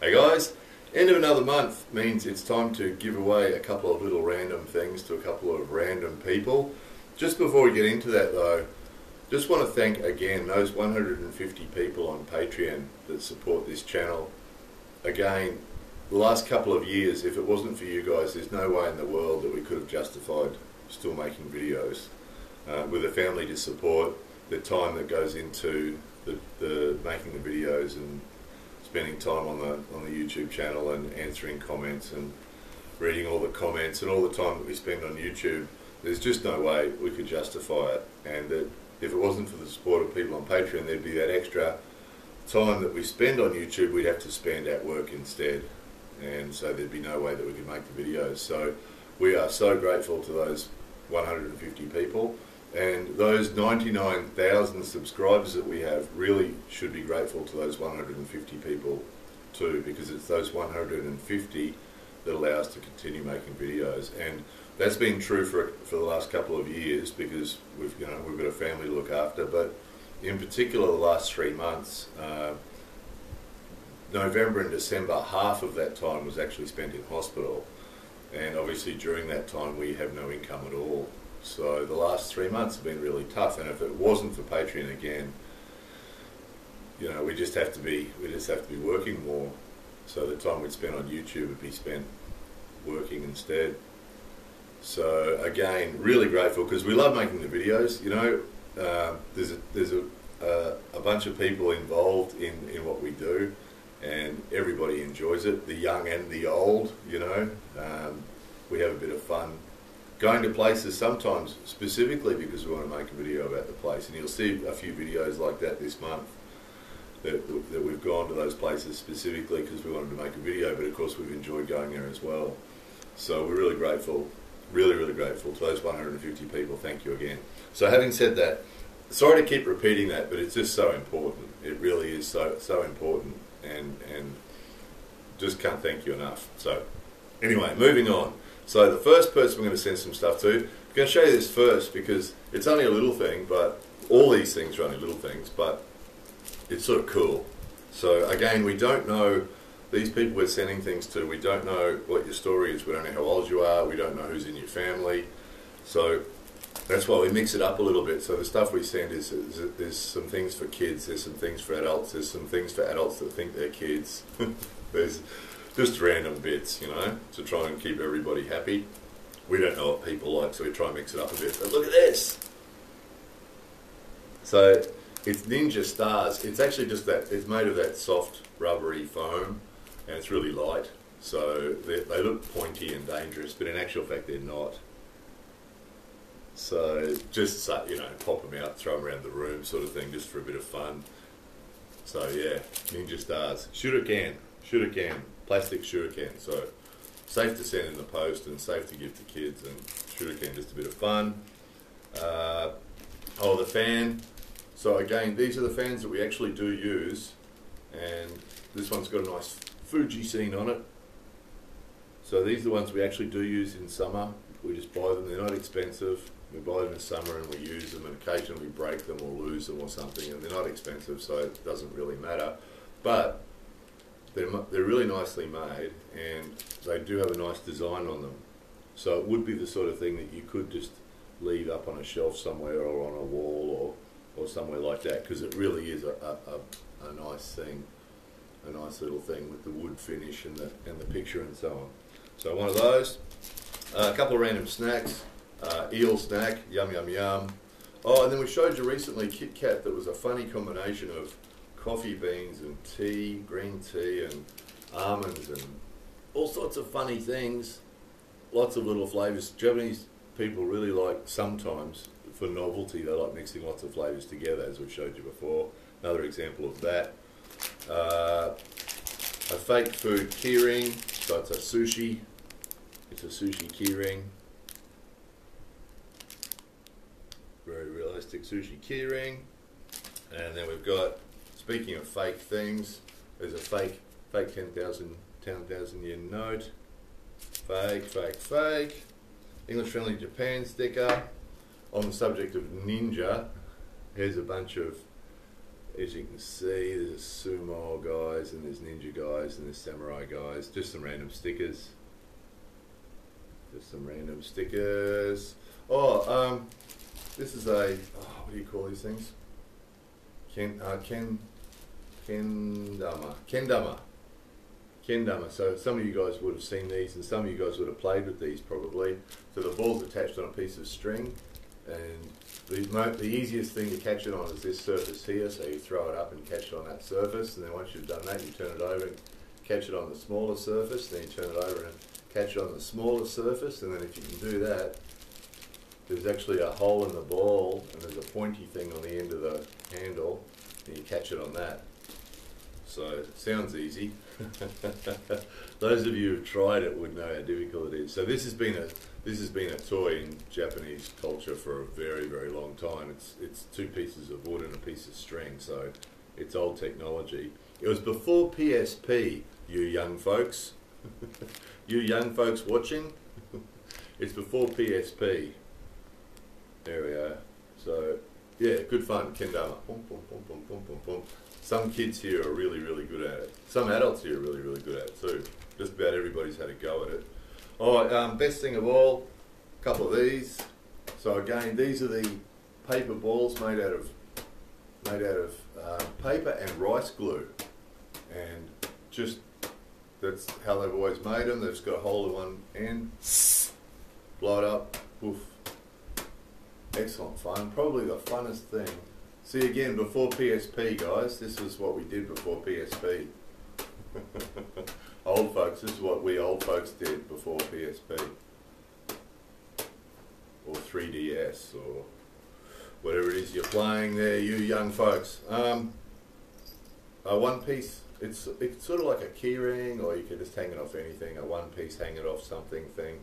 Hey guys, end of another month means it's time to give away a couple of little random things to a couple of random people. Just before we get into that though, just want to thank again those 150 people on Patreon that support this channel. Again, the last couple of years, if it wasn't for you guys, there's no way in the world that we could have justified still making videos. With a family to support, the time that goes into the making the videos and spending time on the YouTube channel and answering comments and reading all the comments and all the time that we spend on YouTube, there's just no way we could justify it. And that if it wasn't for the support of people on Patreon, there'd be that extra time that we spend on YouTube we'd have to spend at work instead, and so there'd be no way that we could make the videos. So we are so grateful to those 150 people, and those 99,000 subscribers that we have really should be grateful to those 150 people too, because it's those 150 that allow us to continue making videos. And that's been true for the last couple of years because we've got a family to look after, but in particular the last 3 months, November and December, half of that time was actually spent in hospital, and obviously during that time we have no income at all. So the last 3 months have been really tough, and if it wasn't for Patreon again, we just have to be working more. So the time we'd spend on YouTube would be spent working instead. So again, really grateful because we love making the videos. There's a bunch of people involved in what we do, and everybody enjoys it, the young and the old. We have a bit of fun going to places sometimes specifically because we want to make a video about the place, and you'll see a few videos like that this month that we've gone to those places specifically because we wanted to make a video, but of course we've enjoyed going there as well. So we're really grateful, really grateful to those 150 people. Thank you again. So having said that, sorry to keep repeating that, but it's just so important. It really is so important, and just can't thank you enough. So anyway, moving on. So the first person we're going to send some stuff to, I'm going to show you this first because it's only a little thing, but all these things are only little things, but it's sort of cool. So again, we don't know these people we're sending things to, we don't know what your story is, we don't know how old you are, we don't know who's in your family. So that's why we mix it up a little bit. So the stuff we send is there's some things for kids, there's some things for adults, there's some things for adults that think they're kids. There's just random bits, to try and keep everybody happy. We don't know what people like, so we try and mix it up a bit. But look at this! So it's Ninja Stars. It's actually just that, it's made of that soft rubbery foam, and it's really light. So they look pointy and dangerous, but in actual fact they're not. So just, pop them out, throw them around the room sort of thing, just for a bit of fun. So yeah, Ninja Stars. Shuriken. Plastic shuriken. So safe to send in the post and safe to give to kids, and shuriken, just a bit of fun. The fan. So again, these are the fans that we actually do use, and this one's got a nice Fuji scene on it. So these are the ones we actually do use in summer. We just buy them, they're not expensive. We buy them in summer and we use them, and occasionally we break them or lose them or something, and they're not expensive, so it doesn't really matter. But they're really nicely made, and they do have a nice design on them. So it would be the sort of thing that you could just leave up on a shelf somewhere or on a wall or somewhere like that, because it really is a nice thing, a nice little thing with the wood finish and the picture and so on. So one of those, a couple of random snacks, eel snack, yum yum yum. Oh, and then we showed you recently Kitkat that was a funny combination of coffee beans and tea, green tea and almonds and all sorts of funny things, lots of little flavours. Japanese people really like, sometimes for novelty, they like mixing lots of flavours together, as we've showed you before. Another example of that. A fake food keyring, so it's a sushi keyring. Very realistic sushi keyring. And then we've got, speaking of fake things, there's a fake 10,000 yen note. Fake. English Friendly Japan sticker. On the subject of ninja, here's a bunch of As you can see, there's sumo guys, and there's ninja guys, and there's samurai guys. Just some random stickers. Just some random stickers. Oh, this is a, what do you call these things? Kendama. So some of you guys would have seen these, and some of you guys would have played with these probably. So the ball's attached on a piece of string, and the easiest thing to catch it on is this surface here. So you throw it up and catch it on that surface, and then once you've done that, you turn it over and catch it on the smaller surface. Then you turn it over and catch it on the smaller surface, and then if you can do that, there's actually a hole in the ball, and there's a pointy thing on the end of the handle, and you catch it on that. So it sounds easy. Those of you who've tried it would know how difficult it is. So this has been a toy in Japanese culture for a very, very long time. It's two pieces of wood and a piece of string, so it's old technology. It was before PSP, you young folks. You young folks watching, it's before PSP. There we are. So yeah, good fun. Kendama. Boom, boom, boom, boom, boom, boom, boom. Some kids here are really, really good at it. Some adults here are really, really good at it too. Just about everybody's had a go at it. Alright, best thing of all, a couple of these. So again, these are the paper balls made out of paper and rice glue. And just, that's how they've always made them. They've just got a hole in one end, blow it up, poof. Excellent fun. Probably the funnest thing. See again, before PSP, guys, this is what we did before PSP. Old folks, this is what we old folks did before PSP. Or 3DS, or whatever it is you're playing there, you young folks. A one piece, it's sort of like a key ring, or you can just hang it off anything, a one piece hang it off something thing.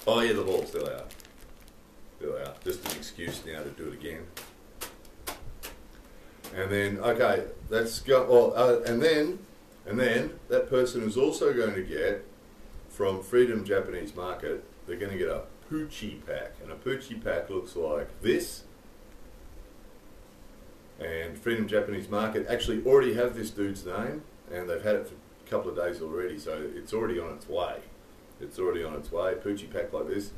Oh yeah, the balls, there they are. There they are. Just an excuse now to do it again. And then, okay, that's go. Well, and then that person is also going to get from Freedom Japanese Market. They're going to get a Poochie pack, and a Poochie pack looks like this. And Freedom Japanese Market actually already have this dude's name, and they've had it for a couple of days already, so it's already on its way. It's already on its way. Poochie pack like this.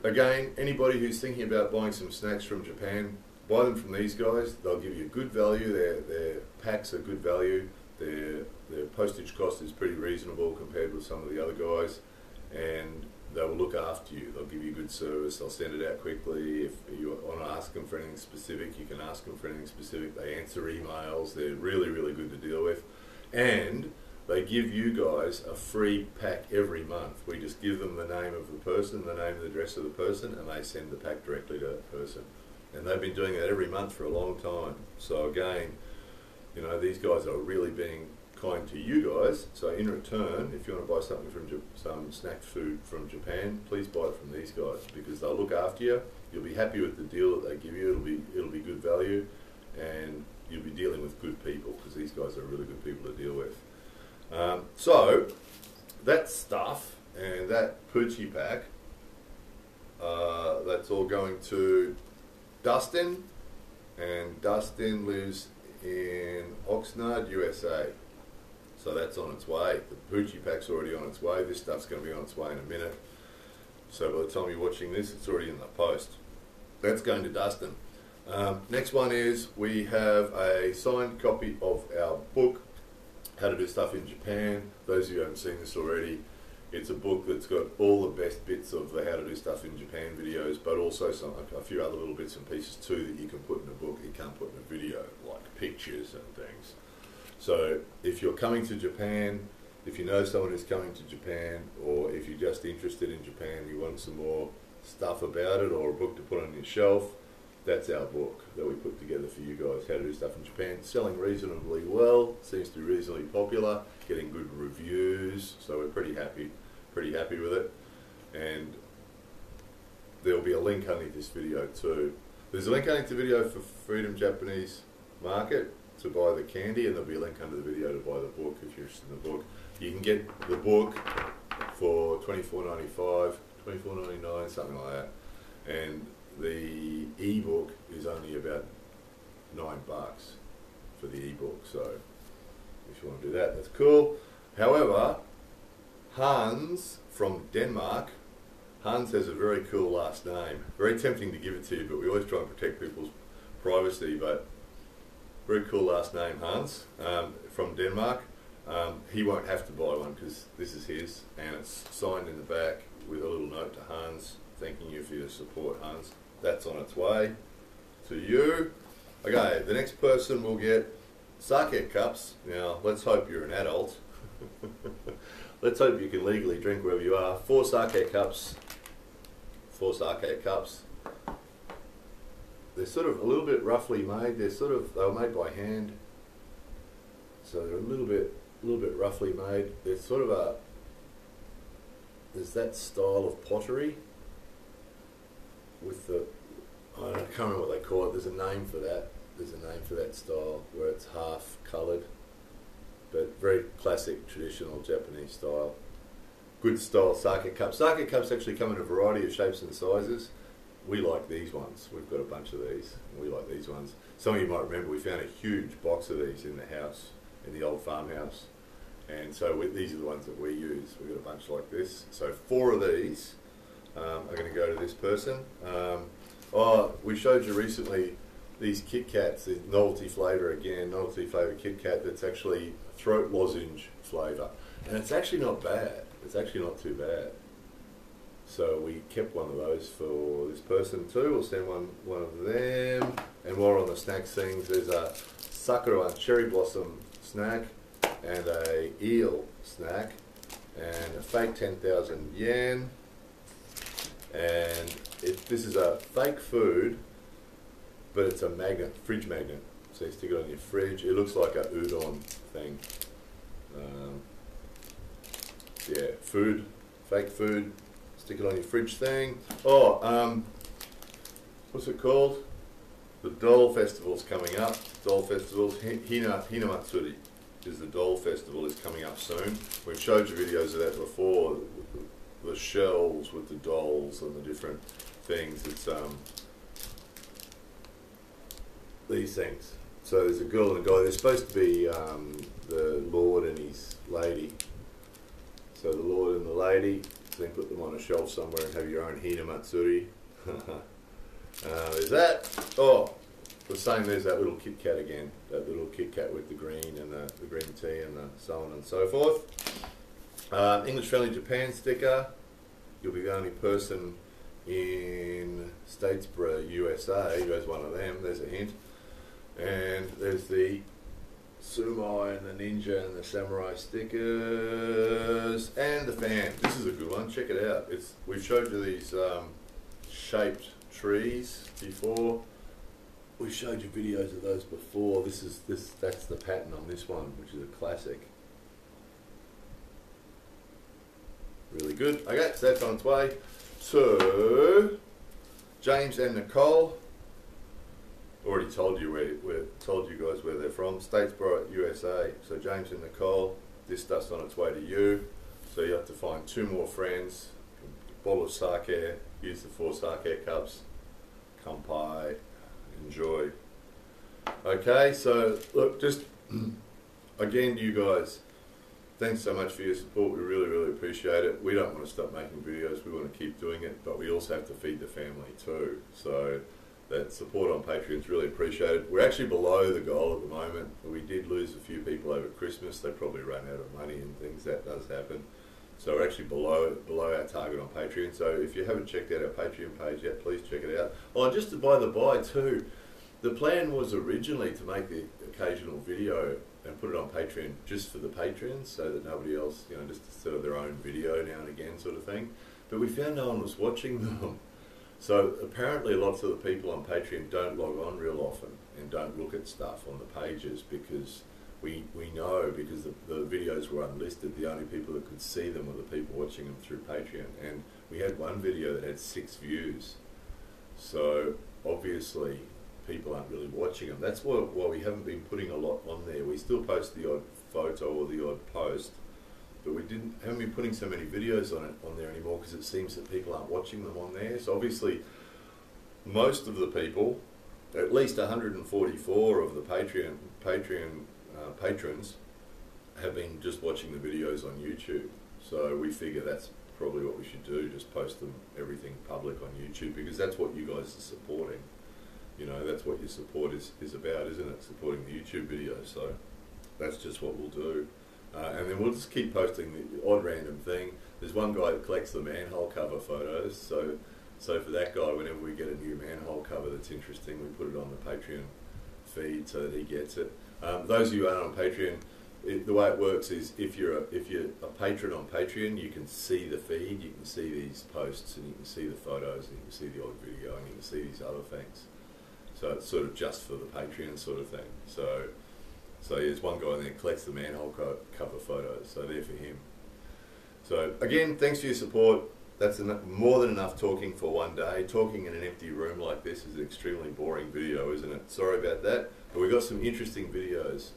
Again, anybody who's thinking about buying some snacks from Japan, buy them from these guys. They'll give you good value. Their packs are good value. Their postage cost is pretty reasonable compared with some of the other guys, and they will look after you. They'll give you good service. They'll send it out quickly. If you want to ask them for anything specific, you can ask them for anything specific. They answer emails. They're really, really good to deal with, and they give you guys a free pack every month. We just give them the name of the person, the name and the address of the person, and they send the pack directly to that person. And they've been doing that every month for a long time. So again, you know, these guys are really being kind to you guys. So in return, if you want to buy something from some snack food from Japan, please buy it from these guys, because they'll look after you. You'll be happy with the deal that they give you. It'll be good value, and you'll be dealing with good people, because these guys are really good people to deal with. So that stuff and that Poochie pack, that's all going to Dustin, and Dustin lives in Oxnard, USA. So that's on its way. The Poochie pack's already on its way. This stuff's going to be on its way in a minute. So by the time you're watching this, it's already in the post. That's going to Dustin. Next one is we have a signed copy of our book, How to Do Stuff in Japan. Those of you who haven't seen this already, it's a book that's got all the best bits of the How to Do Stuff in Japan videos, but also a few other little bits and pieces too that you can put in a book you can't put in a video, like pictures and things. So if you're coming to Japan, if you know someone who's coming to Japan, or if you're just interested in Japan, you want some more stuff about it, or a book to put on your shelf, that's our book that we put together for you guys, How to Do Stuff in Japan. Selling reasonably well, seems to be reasonably popular, getting good reviews, so we're pretty happy with it. And there'll be a link underneath this video too. There's a link underneath the video for Freedom Japanese Market to buy the candy, and there'll be a link under the video to buy the book if you're interested in the book. You can get the book for $24.95, $24.99, something like that. And the e-book is only about $9 for the ebook. So if you want to do that, that's cool. However, Hans from Denmark, Hans has a very cool last name. Very tempting to give it to you, but we always try and protect people's privacy. But very cool last name, Hans, from Denmark. He won't have to buy one because this is his, and it's signed in the back with a little note to Hans, thanking you for your support, Hans. That's on its way to you. Okay, the next person will get sake cups. Now, let's hope you're an adult. Let's hope you can legally drink wherever you are. 4 sake cups. 4 sake cups. They're sort of a little bit roughly made. They were made by hand, so they're a little bit roughly made. They're sort of there's that style of pottery with the, I can't remember what they call it. There's a name for that. There's a name for that style where it's half coloured, but very classic, traditional Japanese style. Good style sake cups. Sake cups actually come in a variety of shapes and sizes. We like these ones. We've got a bunch of these. We like these ones. Some of you might remember we found a huge box of these in the house, in the old farmhouse. And so these are the ones that we use. We've got a bunch like this. So 4 of these are going to go to this person. We showed you recently these Kitkats, the novelty flavour again, novelty flavour Kitkat that's actually throat lozenge flavour. And it's actually not bad. It's actually not too bad. So we kept one of those for this person too. We'll send one of them. And while we're on the snack things, there's a Sakura cherry blossom snack and a eel snack and a fake 10,000 yen. And this is a fake food, but it's a magnet, fridge magnet. So you stick it on your fridge. It looks like a udon thing. Yeah, food, fake food. Stick it on your fridge thing. What's it called? The Doll Festival's coming up. Doll Festivals. Hinamatsuri is the Doll Festival, is coming up soon. We've showed you videos of that before. The shells with the dolls and the different things. It's these things. So there's a girl and a guy. They're supposed to be the Lord and his lady. So the Lord and the lady. So then put them on a shelf somewhere and have your own Hinamatsuri. There's that. The same, there's that little Kitkat again. That little Kitkat with the green and the green tea and the so on and so forth. English Friendly Japan sticker. You'll be the only person in Statesboro, USA who has one of them. There's a hint. And there's the Sumai and the Ninja and the Samurai stickers and the fan. This is a good one. Check it out. We've showed you these shaped trees before. We showed you videos of those before. That's the pattern on this one, which is a classic. Really good. Okay, so that's on its way to James and Nicole. Already told you told you guys where they're from. Statesboro, USA. So James and Nicole, this stuff's on its way to you. So you have to find 2 more friends, a bottle of sake, use the 4 sake cups, kampai, enjoy. Okay, so look, just again, you guys, thanks so much for your support. We really, really appreciate it. We don't want to stop making videos. We want to keep doing it, but we also have to feed the family too. So that support on Patreon is really appreciated. We're actually below the goal at the moment. We did lose a few people over Christmas. They probably ran out of money and things. That does happen. So we're actually below our target on Patreon. So if you haven't checked out our Patreon page yet, please check it out. Oh, just to by the by too, the plan was originally to make the occasional video and put it on Patreon just for the patrons, so that nobody else, just sort of their own video now and again sort of thing. But we found no one was watching them. So apparently lots of the people on Patreon don't log on real often and don't look at stuff on the pages, because we know, because the videos were unlisted, the only people that could see them were the people watching them through Patreon. And we had one video that had 6 views. So obviously people aren't really watching them. That's why we haven't been putting a lot on there. We still post the odd photo or the odd post, but we haven't been putting so many videos on there anymore, because it seems that people aren't watching them on there. So obviously most of the people at least 144 of the Patreon patrons have been just watching the videos on YouTube. So we figure that's probably what we should do, just post them, everything public on YouTube, because that's what you guys are supporting. You know, that's what your support is about, isn't it? Supporting the YouTube videos. So that's just what we'll do. And then we'll just keep posting the odd random thing. There's one guy that collects the manhole cover photos, so for that guy, whenever we get a new manhole cover that's interesting, we put it on the Patreon feed so that he gets it. Those of you who aren't on Patreon, the way it works is if you're a patron on Patreon, you can see the feed, you can see these posts, and you can see the photos, and you can see the odd video, and you can see these other things. So it's sort of just for the Patreon sort of thing. So there's one guy there that collects the manhole cover photos, so they're for him. So again, thanks for your support. That's more than enough talking for one day. Talking in an empty room like this is an extremely boring video, isn't it? Sorry about that. But we've got some interesting videos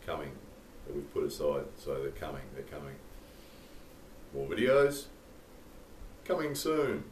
coming that we've put aside. So they're coming. More videos coming soon.